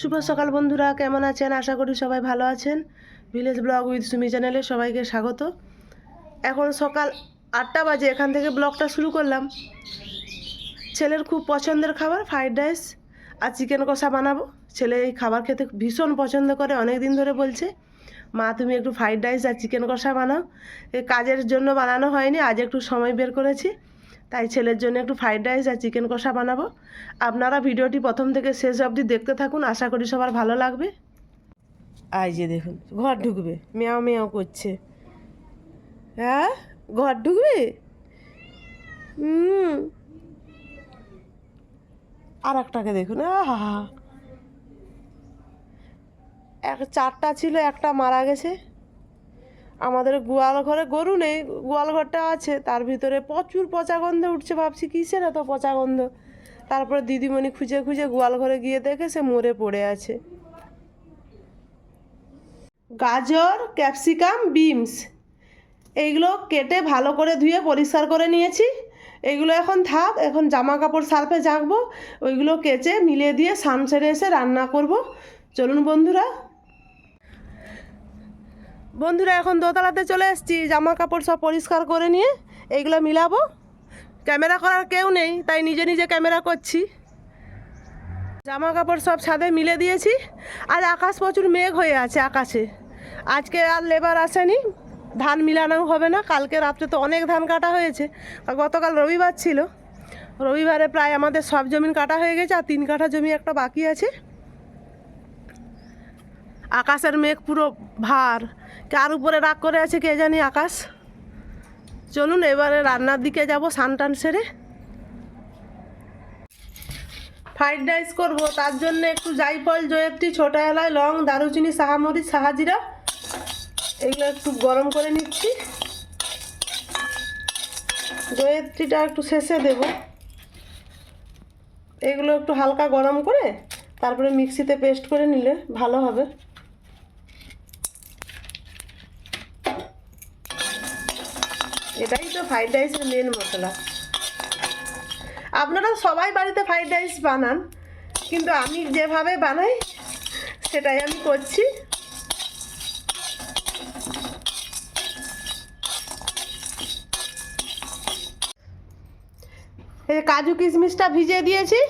শুভ সকাল বন্ধুরা, কেমন আছেন? আশা করি সবাই ভালো আছেন। ভিলেজ ব্লগ উইথ সুমি চ্যানেলে সবাইকে স্বাগত। এখন সকাল 8টা বাজে, এখান থেকে ব্লগটা শুরু করলাম। ছেলের খুব পছন্দের খাবার ফ্রাইড রাইস আর চিকেন কষা বানাবো। ছেলে এই খাবার খেতে ভীষণ পছন্দ করে, অনেক দিন ধরে বলছে মা তুমি একটু ফ্রাইড রাইস আর চিকেন কষা বানাও। এই কাজের জন্য বানানো হয়নি, আজ একটু সময় বের করেছি, তাই ছেলের জন্য একটু ফ্রাইড রাইস আর চিকেন কষা বানাবো। আপনারা ভিডিওটি প্রথম থেকে শেষ অবধি দেখতে থাকুন, আশা করি সবার ভালো লাগবে। এই যে দেখুন, ঘর ঢুকবে, মেয়াও মেয়াও করছে। হ্যাঁ, ঘর ঢুকবে। আর একটাকে দেখুন, আহা, চারটা ছিল, একটা মারা গেছে। আমাদের গোয়াল ঘরে গরু নেই, গোয়াল ঘরটা আছে, তার ভিতরে প্রচুর পচা গন্ধ উঠছে। ভাবছি কিসের এত পচা গন্ধ। তারপরে দিদিমণি খুঁজে খুঁজে গোয়াল ঘরে গিয়ে দেখে সে মরে পড়ে আছে। গাজর, ক্যাপসিকাম, বিনস এইগুলো কেটে ভালো করে ধুয়ে পরিষ্কার করে নিয়েছি। এইগুলো এখন থাক, এখন জামা কাপড় সার্ফে জাগবো, ওইগুলো কেচে মিলিয়ে দিয়ে স্নান সেরে এসে রান্না করব। চলুন বন্ধুরা। এখন দোতলাতে চলে এসেছি, জামা কাপড় সব পরিষ্কার করে নিয়ে এইগুলো মিলাবো। ক্যামেরা করার কেউ নেই, তাই নিজে নিজে ক্যামেরা করছি। জামা কাপড় সব ছাদে মিলে দিয়েছি। আর আকাশ প্রচুর মেঘ হয়ে আছে আকাশে। আজকে আর লেবার আসেনি, ধান মিলানো হবে না। কালকে রাত্রে তো অনেক ধান কাটা হয়েছে, আর গতকাল রবিবার ছিল। রবিবারে প্রায় আমাদের সব জমি কাটা হয়ে গেছে, আর 3 কাঠা জমি একটা বাকি আছে। আকাশের মেঘ পুরো ভার, কার উপরে রাগ করে আছে কে জানি আকাশ। চলুন এবারে রান্নার দিকে যাব স্নান টান সেরে। ফ্রাইড রাইস করবো, তার জন্য একটু জায়ফল, জয়ত্রী, ছোটো এলাচ, লং, দারুচিনি, শাহামরিচ, শাহাজিরা এগুলো একটু গরম করে নিচ্ছি। জয়ত্রীটা একটু শেষে দেব। এগুলো একটু হালকা গরম করে তারপরে মিক্সিতে পেস্ট করে নিলে ভালো হবে। এটাই তো ফ্রাইড রাইসের মেন মশলা। আপনারা সবাই বাড়িতে ফ্রাইড রাইস বানান, কিন্তু আমি যেভাবে বানাই সেটাই আমি করছি। এই কাজু কিশমিশটা ভিজিয়ে দিয়েছি,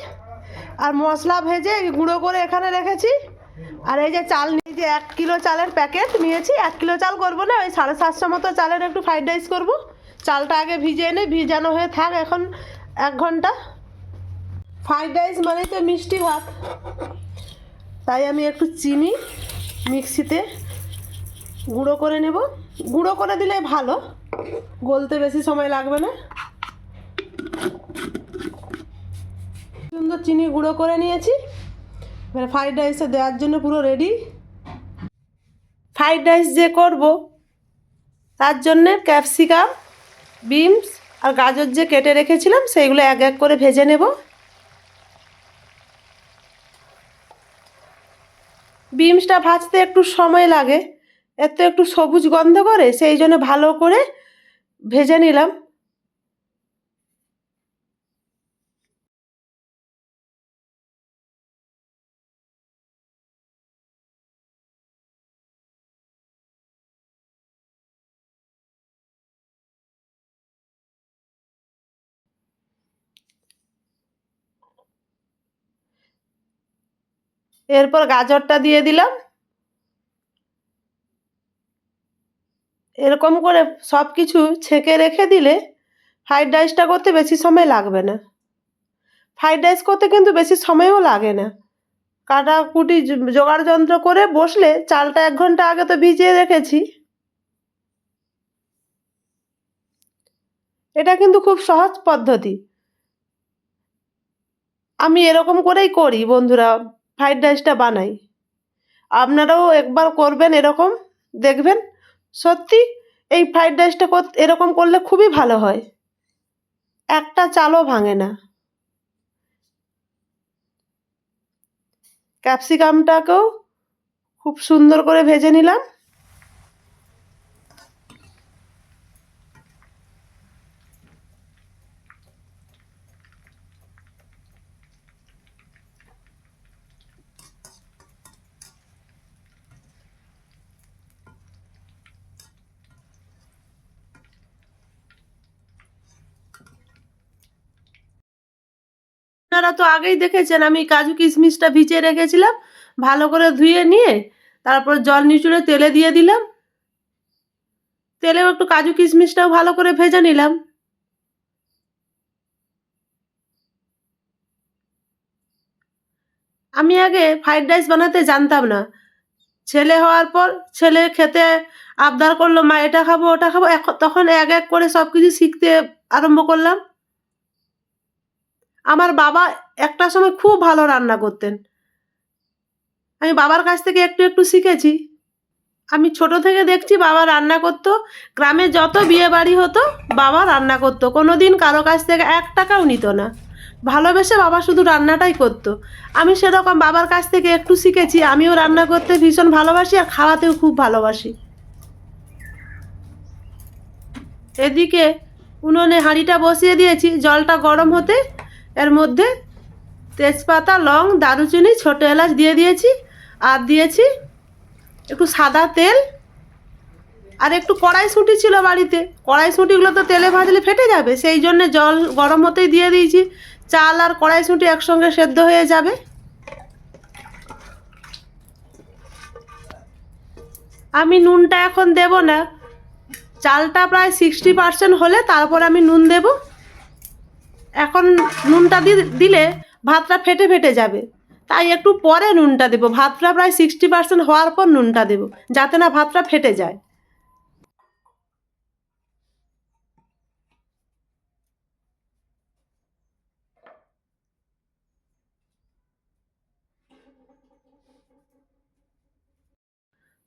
আর মশলা ভেজে গুঁড়ো করে এখানে রেখেছি। আর এই যে চাল নিয়েছি, 1 কিলো চালের প্যাকেট নিয়েছি। 1 কিলো চাল করবো না, ওই 750 মতো চালের একটু ফ্রাইড রাইস করবো। চালটা আগে ভিজিয়ে নিই, ভিজানো হয়ে থাক এখন 1 ঘন্টা। ফ্রাইড রাইস মানেই তো মিষ্টি ভাত, তাই আমি একটু চিনি মিক্সিতে গুঁড়ো করে নেব। গুঁড়ো করে দিলে ভালো, গলতে বেশি সময় লাগবে না। সুন্দর চিনি গুঁড়ো করে নিয়েছি। এবার ফ্রাইড রাইসে দেওয়ার জন্য পুরো রেডি। ফ্রাইড রাইস যে করব তার জন্যে ক্যাপসিকাম, বিনস আর গাজর যে কেটে রেখেছিলাম সেইগুলো এক এক করে ভেজে নেব। বিনসটা ভাজতে একটু সময় লাগে, এর তো একটু সবুজ গন্ধ করে, সেই জন্য ভালো করে ভেজে নিলাম। এরপর গাজরটা দিয়ে দিলাম। এরকম করে সব কিছু ছেঁকে রেখে দিলে ফ্রাইড রাইসটা করতে বেশি সময় লাগবে না। ফ্রাইড রাইস করতে কিন্তু বেশি সময়ও লাগে না। কাটাকুটি জোগাড় যন্ত্র করে বসলে, চালটা 1 ঘন্টা আগে তো ভিজিয়ে রেখেছি। এটা কিন্তু খুব সহজ পদ্ধতি। আমি এরকম করেই করি বন্ধুরা, ফ্রাইড রাইসটা বানাই। আপনারাও একবার করবেন এরকম, দেখবেন সত্যি এই ফ্রাইড রাইসটা এরকম করলে খুবই ভালো হয়, একটা চালও ভাঙে না। ক্যাপসিকামটাকেও খুব সুন্দর করে ভেজে নিলাম। আপনারা তো আগেই দেখেছেন আমি কাজু কিশমিশটা ভিজিয়ে রেখেছিলাম, ভালো করে ধুয়ে নিয়ে তারপর জল নিচুড়ে তেলে দিয়ে দিলাম। তেলেও একটু কাজু কিশমিশটাও ভালো করে ভেজে নিলাম। আমি আগে ফ্রাইড রাইস বানাতে জানতাম না। ছেলে হওয়ার পর ছেলে খেতে আবদার করলো, মা এটা খাবো ওটা খাবো, তখন এক এক করে সব কিছু শিখতে আরম্ভ করলাম। আমার বাবা একটা সময় খুব ভালো রান্না করতেন, আমি বাবার কাছ থেকে একটু একটু শিখেছি। আমি ছোট থেকে দেখছি বাবা রান্না করতো, গ্রামে যত বিয়ে বাড়ি হতো বাবা রান্না করতো, কোনো দিন কারো কাছ থেকে 1 টাকাও নিত না, ভালোবেসে বাবা শুধু রান্নাটাই করতো। আমি সেরকম বাবার কাছ থেকে একটু শিখেছি, আমিও রান্না করতে ভীষণ ভালোবাসি আর খাওয়াতেও খুব ভালোবাসি। এদিকে উনুনে হাঁড়িটা বসিয়ে দিয়েছি, জলটা গরম হতে এর মধ্যে তেজপাতা, লং, দারুচিনি, ছোটো এলাচ দিয়ে দিয়েছি, আর দিয়েছি একটু সাদা তেল, আর একটু কড়াইশুঁটি ছিল বাড়িতে, কড়াইশুঁটিগুলো তো তেলে ভাজলে ফেটে যাবে, সেই জন্যে জল গরম হতেই দিয়ে দিয়েছি। চাল আর কড়াইশুঁটি একসঙ্গে সেদ্ধ হয়ে যাবে। আমি নুনটা এখন দেব না, চালটা প্রায় 60% হলে তারপর আমি নুন দেব। এখন নুনটা দিলে ভাতটা ফেটে ফেটে যাবে, তাই একটু পরে নুনটা দেবো। ভাতটা প্রায় 60% হওয়ার পর নুনটা দেবো, যাতে না ভাতটা ফেটে যায়।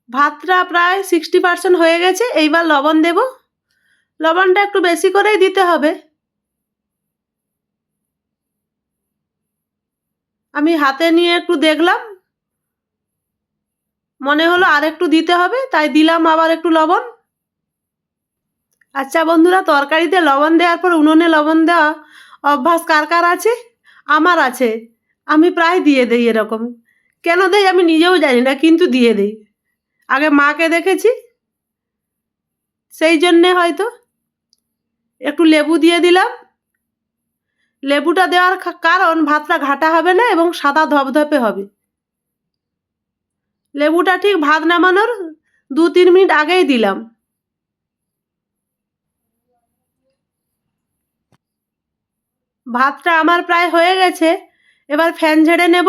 ভাতটা প্রায় 60% হয়ে গেছে, এইবার লবণ দেব। লবণটা একটু বেশি করেই দিতে হবে। আমি হাতে নিয়ে একটু দেখলাম, মনে হলো আর একটু দিতে হবে, তাই দিলাম আবার একটু লবণ। আচ্ছা বন্ধুরা, তরকারিতে লবণ দেওয়ার পর উনুনে লবণ দেওয়া অভ্যাস কার কার আছে? আমার আছে, আমি প্রায় দিয়ে দেই এরকম। কেন দেই আমি নিজেও জানি না, কিন্তু দিয়ে দেই। আগে মাকে দেখেছি, সেই জন্যে হয়তো। একটু লেবু দিয়ে দিলাম। লেবুটা দেওয়ার কারণ ভাতটা ঘাটা হবে না এবং সাদা ধপধপে হবে। লেবুটা ঠিক ভাত নামানোর 2-3 মিনিট আগেই দিলাম। ভাতটা আমার প্রায় হয়ে গেছে, এবার ফ্যান ঝেড়ে নেব।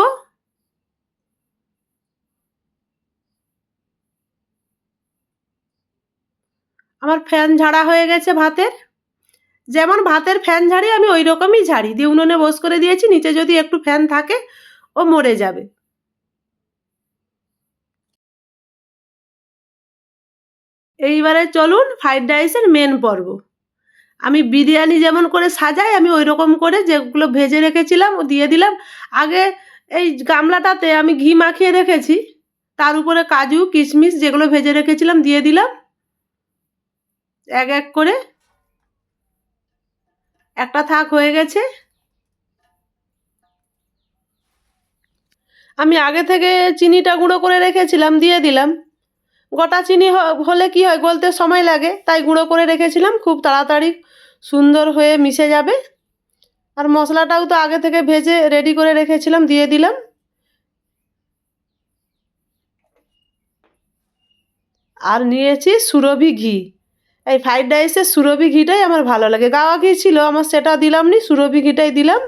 আমার ফ্যান ঝাড়া হয়ে গেছে ভাতের। যেমন ভাতের ফ্যান ঝাড়ি আমি ওই রকমই ঝাড়ি দিয়ে উনুনে বস করে দিয়েছি, নিচে যদি একটু ফ্যান থাকে ও মরে যাবে। এইবারে চলুন ফ্রাইড রাইসের মেন পর্ব। আমি বিরিয়ানি যেমন করে সাজাই আমি ওই রকম করে যেগুলো ভেজে রেখেছিলাম ও দিয়ে দিলাম। আগে এই গামলাটাতে আমি ঘি মাখিয়ে রেখেছি, তার উপরে কাজু কিশমিশ যেগুলো ভেজে রেখেছিলাম দিয়ে দিলাম এক এক করে। একটা থাক হয়ে গেছে। আমি আগে থেকে চিনিটা গুঁড়ো করে রেখেছিলাম, দিয়ে দিলাম। গোটা চিনি হলে কি হয়, গলতে সময় লাগে, তাই গুঁড়ো করে রেখেছিলাম, খুব তাড়াতাড়ি সুন্দর হয়ে মিশে যাবে। আর মশলাটাও তো আগে থেকে ভেজে রেডি করে রেখেছিলাম, দিয়ে দিলাম। আর নিয়েছি সুরভি ঘি। এই ফ্রাইড রাইসের সুরভি ঘিটাই আমার ভালো লাগে, গাওয়া ঘি ছিল আমার, সেটা দিলাম নি, সুরভি ঘিটাই দিলাম।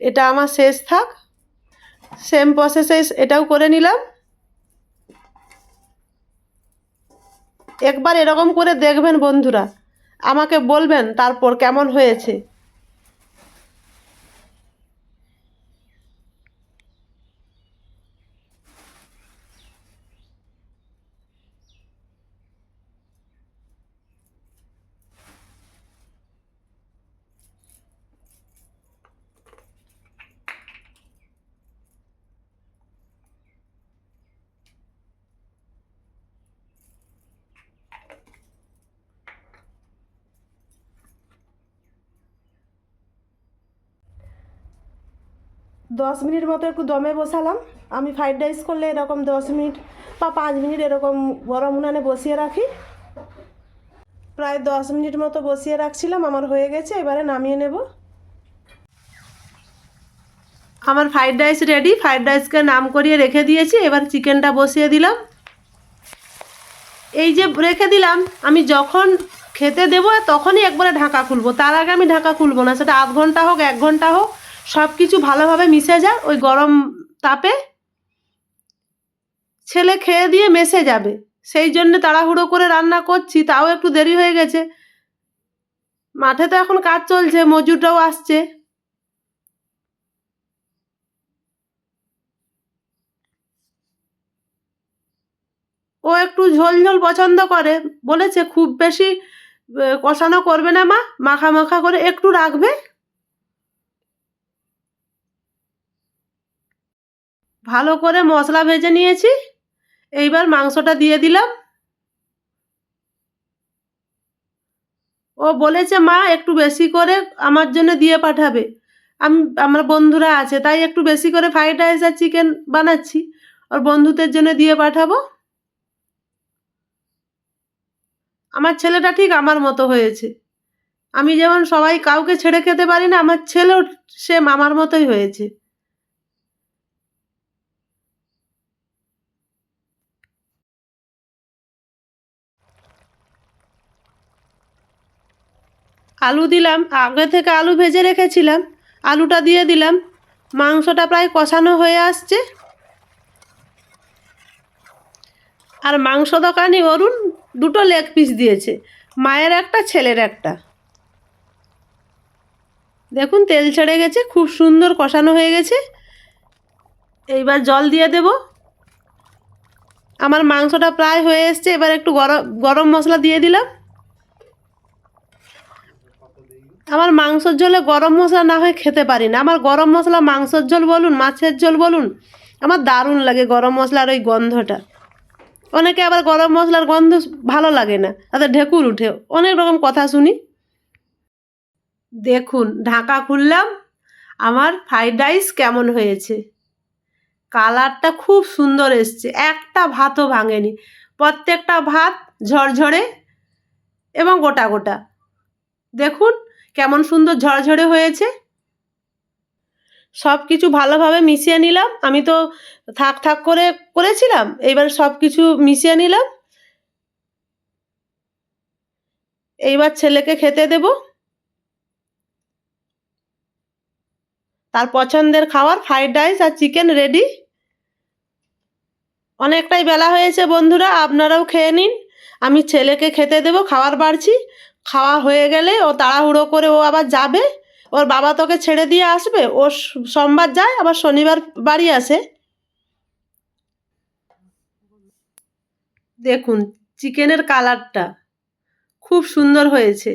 এটা আমার শেষ থাক, সেম প্রসেসে এটাও করে নিলাম। একবার এরকম করে দেখবেন বন্ধুরা, আমাকে বলবেন তারপর কেমন হয়েছে। 10 মিনিট মতো একটু দমে বসালাম। আমি ফ্রাইড রাইস করলে এরকম 10 মিনিট বা 5 মিনিট এরকম গরম উনানে বসিয়ে রাখি। প্রায় 10 মিনিট মতো বসিয়ে রাখছিলাম, আমার হয়ে গেছে, এবারে নামিয়ে নেব। আমার ফ্রাইড রাইস রেডি। ফ্রাইড রাইসকে নাম করিয়ে রেখে দিয়েছি। এবার চিকেনটা বসিয়ে দিলাম। এই যে রেখে দিলাম, আমি যখন খেতে দেবো তখনই একবারে ঢাকা খুলবো, তার আগে আমি ঢাকা খুলবো না। সেটা আধ ঘন্টা হোক 1 ঘন্টা হোক, সব কিছু ভালোভাবে মিশে যায় ওই গরম তাপে। ছেলে খেয়ে দিয়ে মেশে যাবে, সেই জন্য তাড়াহুড়ো করে রান্না করছি। তাও একটু দেরি হয়ে গেছে, মাঠে তো এখন কাজ চলছে, মজুররাও আসছে। ও একটু ঝোল ঝোল পছন্দ করে, বলেছে খুব বেশি কষানো করবে না মা, মাখা মাখা করে একটু রাখবে। ভালো করে মশলা ভেজে নিয়েছি, এইবার মাংসটা দিয়ে দিলাম। ও বলেছে মা একটু বেশি করে আমার জন্য দিয়ে পাঠাবে। আমার বন্ধুরা আছে, তাই একটু বেশি করে ফ্রাইড রাইস আর চিকেন বানাচ্ছি, ওর বন্ধুদের জন্য দিয়ে পাঠাবো। আমার ছেলেটা ঠিক আমার মতো হয়েছে। আমি যেমন সবাই কাউকে ছেড়ে খেতে পারি না, আমার ছেলেও সেম আমার মতোই হয়েছে। আলু দিলাম, আগে থেকে আলু ভেজে রেখেছিলাম, আলুটা দিয়ে দিলাম। মাংসটা প্রায় কষানো হয়ে আসছে। আর মাংস দোকানি অরুণ 2টো লেগ পিস দিয়েছে, মায়ের একটা ছেলের একটা। দেখুন তেল ছেড়ে গেছে, খুব সুন্দর কষানো হয়ে গেছে। এইবার জল দিয়ে দেব। আমার মাংসটা প্রায় হয়ে এসছে, এবার একটু গরম মশলা দিয়ে দিলাম। আমার মাংসের ঝোলে গরম মশলা না হয় খেতে পারি না। আমার গরম মশলা মাংসের ঝোল বলুন, মাছের ঝোল বলুন, আমার দারুণ লাগে গরম মশলার ওই গন্ধটা। অনেকে আবার গরম মশলার গন্ধ ভালো লাগে না, তাদের ঢেকুর উঠে, অনেক রকম কথা শুনি। দেখুন ঢাকা খুললাম, আমার ফ্রাইড রাইস কেমন হয়েছে। কালারটা খুব সুন্দর এসছে, একটা ভাতও ভাঙেনি, প্রত্যেকটা ভাত ঝরঝরে এবং গোটা গোটা। দেখুন কেমন সুন্দর ঝরঝরে হয়েছে। সব কিছু ভালোভাবে মিশিয়ে নিলাম। আমি তো থাক থাক করে করেছিলাম, এইবার সব কিছু মিশিয়ে নিলাম। এইবার ছেলেকে খেতে দেব। তার পছন্দের খাবার ফ্রাইড রাইস আর চিকেন রেডি। অনেকটাই বেলা হয়েছে বন্ধুরা, আপনারাও খেয়ে নিন। আমি ছেলেকে খেতে দেব, খাবার বাড়ছি। খাওয়া হয়ে গেলে ও তাড়াহুড়ো করে ও আবার যাবে, ওর বাবা তোকে ছেড়ে দিয়ে আসবে। ও সোমবার যায়, আবার শনিবার বাড়ি আসে। দেখুন চিকেনের কালারটা খুব সুন্দর হয়েছে।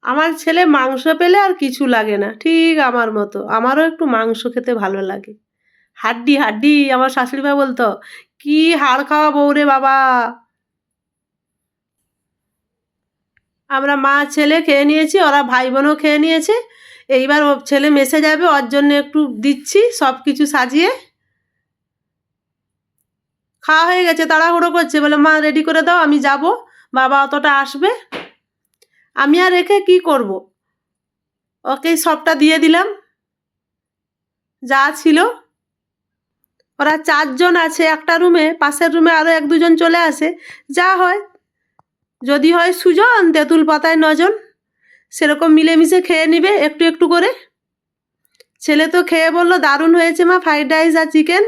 আমার ছেলে মাংস পেলে আর কিছু লাগে না, ঠিক আমার মতো। আমারও একটু মাংস খেতে ভালো লাগে। হাড্ডি হাড্ডি, আমার শাশুড়ি মা বলতো, কি হাড় খাওয়া বউ রে বাবা। আমরা মা ছেলে খেয়ে নিয়েছি, ওরা ভাই বোনও খেয়ে নিয়েছে। এইবার ও ছেলে মেসে যাবে, ওর জন্য একটু দিচ্ছি সব কিছু সাজিয়ে। খাওয়া হয়ে গেছে, তাড়াহুড়ো করছে, বলে মা রেডি করে দাও আমি যাব, বাবা অতটা আসবে। আমি আর রেখে কি করব, ওকে সবটা দিয়ে দিলাম যা ছিল। ওরা 4 জন আছে একটা রুমে, পাশের রুমে আরও 1-2 জন চলে আসে। যা হয়, যদি হয় সুজন, তেঁতুল পাতায় 9 জন, সেরকম মিলেমিশে খেয়ে নিবে একটু একটু করে। ছেলে তো খেয়ে বলল দারুণ হয়েছে মা ফ্রাইড রাইস আর চিকেন।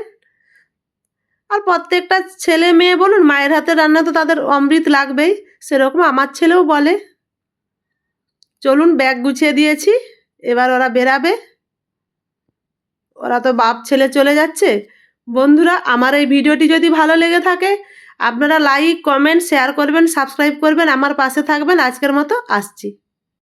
আর প্রত্যেকটা ছেলে মেয়ে বলুন, মায়ের হাতের রান্না তো তাদের অমৃত লাগবেই, সেরকম আমার ছেলেও বলে। চলুন ব্যাগ গুছিয়ে দিয়েছি, এবার ওরা বেরাবে। ওরা তো বাপ ছেলে চলে যাচ্ছে। বন্ধুরা আমার এই ভিডিওটি যদি ভালো লেগে থাকে, আপনারা লাইক কমেন্ট শেয়ার করবেন, সাবস্ক্রাইব করবেন, আমার পাশে থাকবেন। আজকের মতো আসছি।